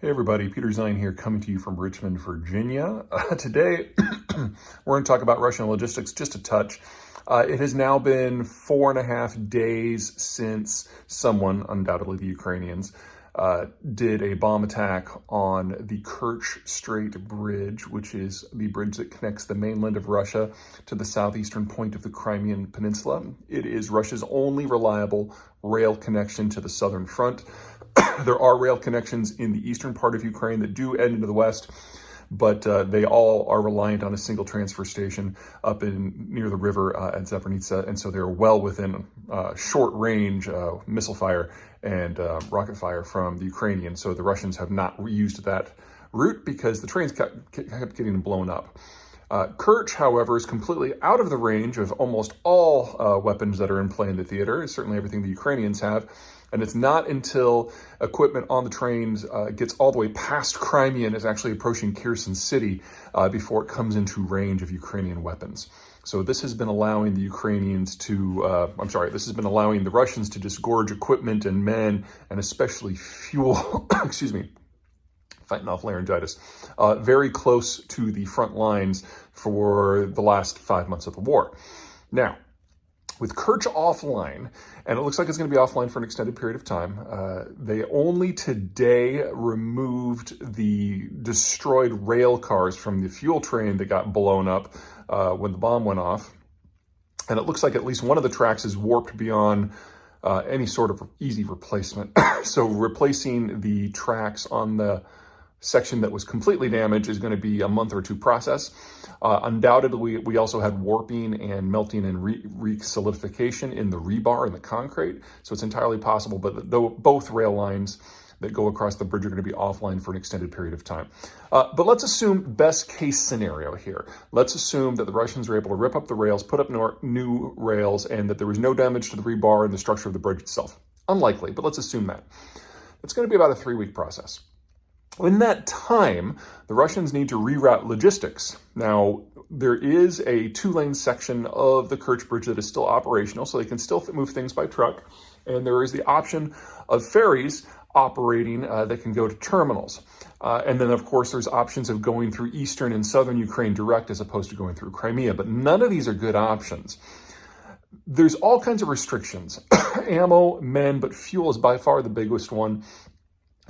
Hey everybody, Peter Zeihan here coming to you from Richmond, Virginia. Today, we're going to talk about Russian logistics just a touch. It has now been 4.5 days since someone, undoubtedly the Ukrainians, did a bomb attack on the Kerch Strait Bridge, which is the bridge that connects the mainland of Russia to the southeastern point of the Crimean Peninsula. It is Russia's only reliable rail connection to the southern front. There are rail connections in the eastern part of Ukraine that do end into the west, but they all are reliant on a single transfer station up near the river at Zaporizhzhia, and so they're well within short range missile fire and rocket fire from the Ukrainians. So the Russians have not used that route because the trains kept getting blown up. Kerch, however, is completely out of the range of almost all weapons that are in play in the theater. It's certainly everything the Ukrainians have. And it's not until equipment on the trains gets all the way past Crimea and is actually approaching Kherson City before it comes into range of Ukrainian weapons. So this has been allowing the Ukrainians to, this has been allowing the Russians to disgorge equipment and men, and especially fuel, excuse me, fighting off laryngitis, very close to the front lines for the last 5 months of the war. Now, with Kerch offline, and it looks like it's going to be offline for an extended period of time, they only today removed the destroyed rail cars from the fuel train that got blown up when the bomb went off. And it looks like at least one of the tracks is warped beyond any sort of easy replacement. So replacing the tracks on the section that was completely damaged is going to be a month or two process. Undoubtedly, we also had warping and melting and re-solidification in the rebar and the concrete. So it's entirely possible, but both rail lines that go across the bridge are going to be offline for an extended period of time. But let's assume best case scenario here. Let's assume that the Russians were able to rip up the rails, put up new rails, and that there was no damage to the rebar and the structure of the bridge itself. Unlikely, but let's assume that. It's going to be about a 3-week process. In that time, the Russians need to reroute logistics. Now, there is a 2-lane section of the Kerch Bridge that is still operational, so they can still move things by truck. And there is the option of ferries operating that can go to terminals. And then, of course, there's options of going through eastern and southern Ukraine direct as opposed to going through Crimea. But none of these are good options. There's all kinds of restrictions. Ammo, men, but fuel is by far the biggest one.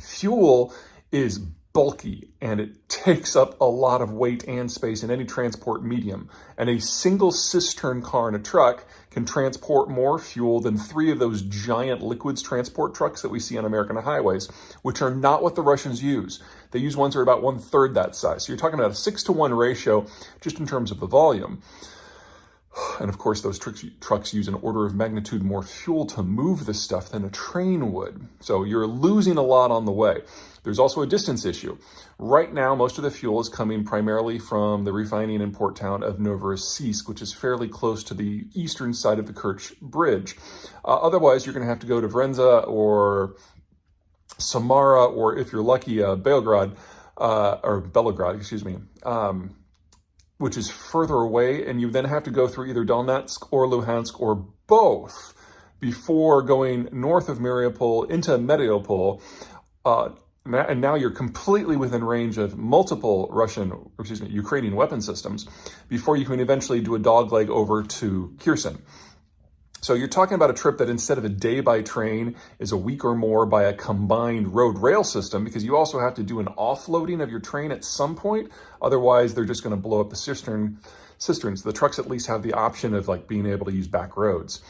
Fuel is bulky and it takes up a lot of weight and space in any transport medium. And a single cistern car in a truck can transport more fuel than 3 of those giant liquids transport trucks that we see on American highways, which are not what the Russians use. They use ones that are about 1/3 that size. So you're talking about a 6-to-1 ratio just in terms of the volume. And of course, those trucks use an order of magnitude more fuel to move this stuff than a train would. So you're losing a lot on the way. There's also a distance issue. Right now, most of the fuel is coming primarily from the refining and port town of Novorossiysk, which is fairly close to the eastern side of the Kerch Bridge. Otherwise, you're going to have to go to Vrenza or Samara, or if you're lucky, Belgrade, which is further away, and you then have to go through either Donetsk or Luhansk or both before going north of Mariupol into Mariupol. And now you're completely within range of multiple Ukrainian weapon systems before you can eventually do a dogleg over to Kherson. So you're talking about a trip that instead of a day by train is a week or more by a combined road rail system, because you also have to do an offloading of your train at some point. Otherwise, they're just going to blow up the cisterns. The trucks at least have the option of being able to use back roads.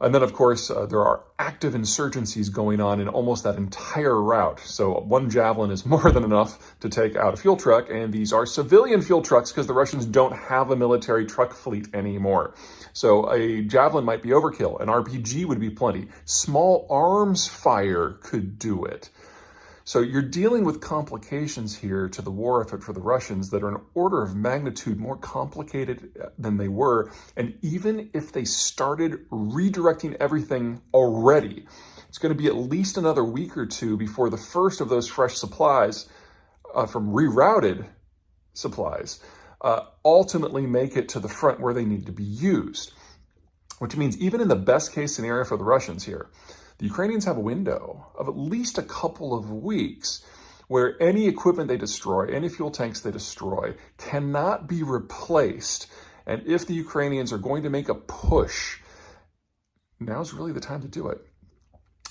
And then, of course, there are active insurgencies going on in almost that entire route. So one Javelin is more than enough to take out a fuel truck, and these are civilian fuel trucks because the Russians don't have a military truck fleet anymore. So a Javelin might be overkill. An RPG would be plenty. Small arms fire could do it. So you're dealing with complications here to the war effort for the Russians that are an order of magnitude more complicated than they were. And even if they started redirecting everything already, it's going to be at least another week or two before the first of those fresh supplies from rerouted supplies ultimately make it to the front where they need to be used. Which means even in the best case scenario for the Russians here, the Ukrainians have a window of at least a couple of weeks where any equipment they destroy, any fuel tanks they destroy, cannot be replaced. And if the Ukrainians are going to make a push, now's really the time to do it.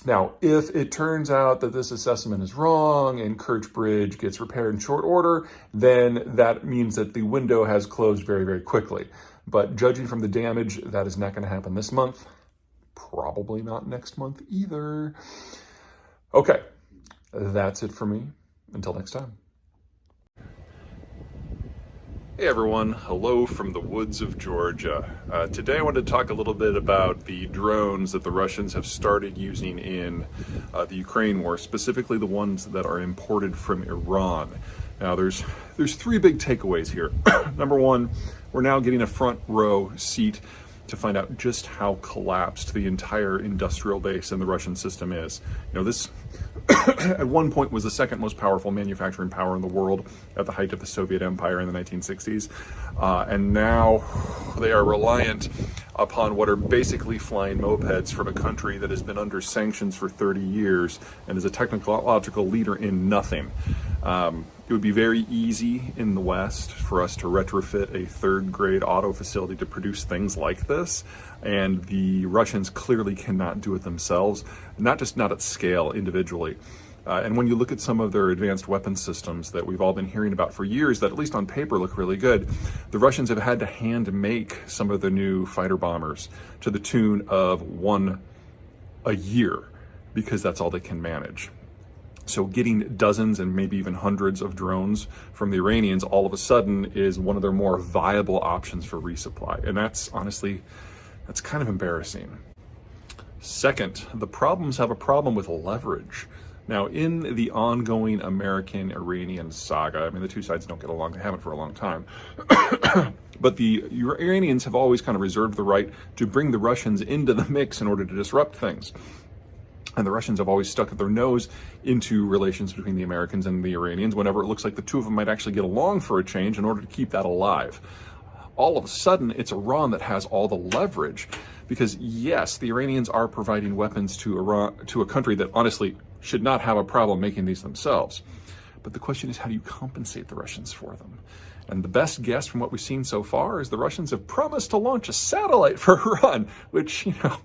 Now, if it turns out that this assessment is wrong and Kerch Bridge gets repaired in short order, then that means that the window has closed very, very quickly. But judging from the damage, that is not going to happen this month. Probably not next month either. Okay, that's it for me. Until next time. Hey everyone, hello from the woods of Georgia. Today I wanted to talk a little bit about the drones that the Russians have started using in the Ukraine war, specifically the ones that are imported from Iran. Now there's three big takeaways here. Number one, we're now getting a front row seat to find out just how collapsed the entire industrial base in the Russian system is. You know, this at one point was the second most powerful manufacturing power in the world at the height of the Soviet Empire in the 1960s. And now they are reliant upon what are basically flying mopeds from a country that has been under sanctions for 30 years and is a technological leader in nothing. It would be very easy in the West for us to retrofit a third-grade auto facility to produce things like this, and the Russians clearly cannot do it themselves, not at scale individually. And when you look at some of their advanced weapon systems that we've all been hearing about for years that at least on paper look really good, the Russians have had to hand make some of the new fighter bombers to the tune of one a year because that's all they can manage. So getting dozens and maybe even hundreds of drones from the Iranians all of a sudden is one of their more viable options for resupply. And that's honestly, that's kind of embarrassing. Second, the problems have a problem with leverage. Now, in the ongoing American-Iranian saga, I mean, the two sides don't get along, they haven't for a long time, but the Iranians have always kind of reserved the right to bring the Russians into the mix in order to disrupt things. And the Russians have always stuck their nose into relations between the Americans and the Iranians whenever it looks like the two of them might actually get along for a change in order to keep that alive. All of a sudden, it's Iran that has all the leverage because, yes, the Iranians are providing weapons to Iran, to a country that honestly should not have a problem making these themselves. But the question is, how do you compensate the Russians for them? And the best guess from what we've seen so far is the Russians have promised to launch a satellite for Iran, which, you know,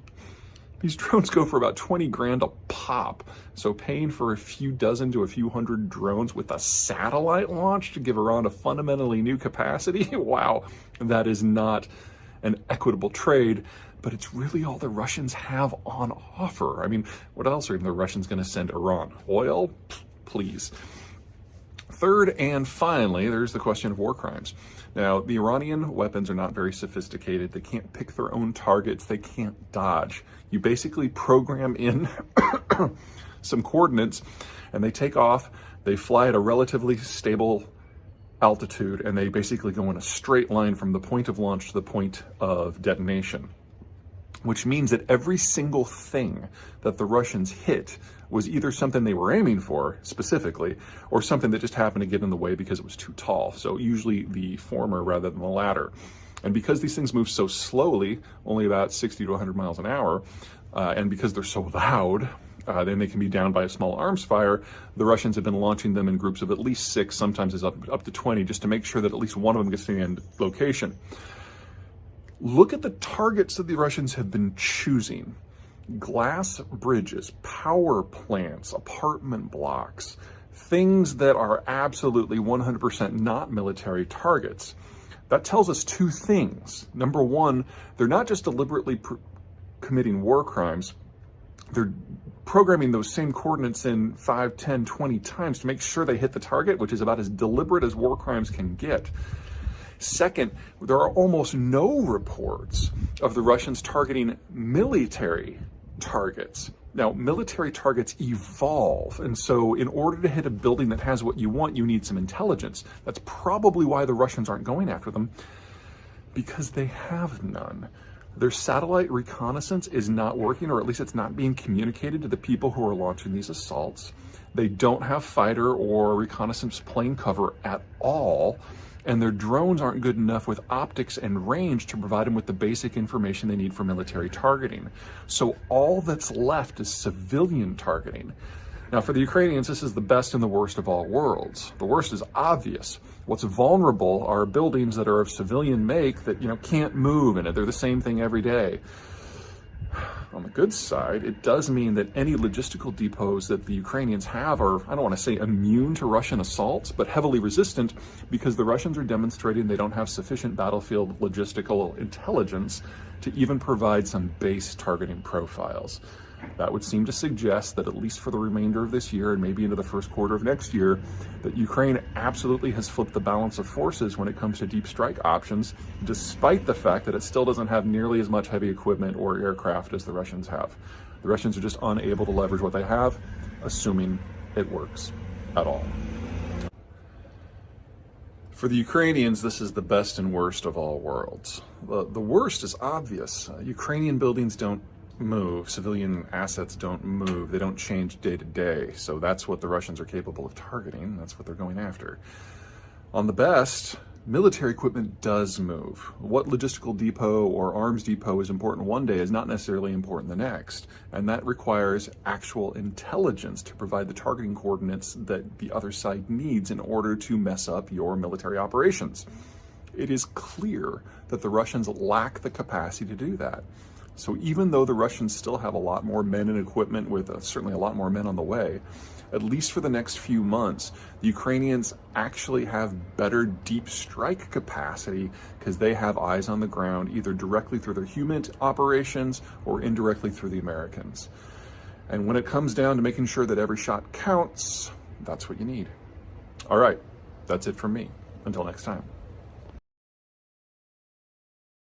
these drones go for about 20 grand a pop. So paying for a few dozen to a few hundred drones with a satellite launch to give Iran a fundamentally new capacity, wow, that is not an equitable trade, but it's really all the Russians have on offer. I mean, what else are the Russians going to send Iran? Oil? Please. Third and finally, there's the question of war crimes. Now, the Iranian weapons are not very sophisticated. They can't pick their own targets. They can't dodge. You basically program in some coordinates and they take off. They fly at a relatively stable altitude and they basically go in a straight line from the point of launch to the point of detonation, which means that every single thing that the Russians hit was either something they were aiming for specifically or something that just happened to get in the way because it was too tall. So usually the former rather than the latter. And because these things move so slowly, only about 60 to 100 miles an hour, and because they're so loud, then they can be downed by a small arms fire, the Russians have been launching them in groups of at least 6, sometimes it's up to 20, just to make sure that at least one of them gets to the end location. Look at the targets that the Russians have been choosing. Glass bridges, power plants, apartment blocks, things that are absolutely 100% not military targets. That tells us two things. Number one, they're not just deliberately committing war crimes, they're programming those same coordinates in 5, 10, 20 times to make sure they hit the target, which is about as deliberate as war crimes can get. Second, there are almost no reports of the Russians targeting military targets. Now, military targets evolve, and so in order to hit a building that has what you want, you need some intelligence. That's probably why the Russians aren't going after them, because they have none. Their satellite reconnaissance is not working, or at least it's not being communicated to the people who are launching these assaults. They don't have fighter or reconnaissance plane cover at all. And their drones aren't good enough with optics and range to provide them with the basic information they need for military targeting. So all that's left is civilian targeting. Now, for the Ukrainians, this is the best and the worst of all worlds. The worst is obvious. What's vulnerable are buildings that are of civilian make that, can't move, and they're the same thing every day. On the good side, it does mean that any logistical depots that the Ukrainians have are, I don't want to say immune to Russian assaults, but heavily resistant because the Russians are demonstrating they don't have sufficient battlefield logistical intelligence to even provide some base targeting profiles. That would seem to suggest that at least for the remainder of this year and maybe into the first quarter of next year, that Ukraine absolutely has flipped the balance of forces when it comes to deep strike options, despite the fact that it still doesn't have nearly as much heavy equipment or aircraft as the Russians have. The Russians are just unable to leverage what they have, assuming it works at all. For the Ukrainians, this is the best and worst of all worlds. The worst is obvious. Ukrainian buildings don't move, civilian assets don't move, they don't change day to day, so that's what the Russians are capable of targeting, that's what they're going after. On the best, military equipment does move. What logistical depot or arms depot is important one day is not necessarily important the next, and that requires actual intelligence to provide the targeting coordinates that the other side needs in order to mess up your military operations. It is clear that the Russians lack the capacity to do that. So even though the Russians still have a lot more men and equipment, with certainly a lot more men on the way, at least for the next few months, the Ukrainians actually have better deep strike capacity because they have eyes on the ground, either directly through their human operations or indirectly through the Americans. And when it comes down to making sure that every shot counts, that's what you need. All right, that's it from me. Until next time.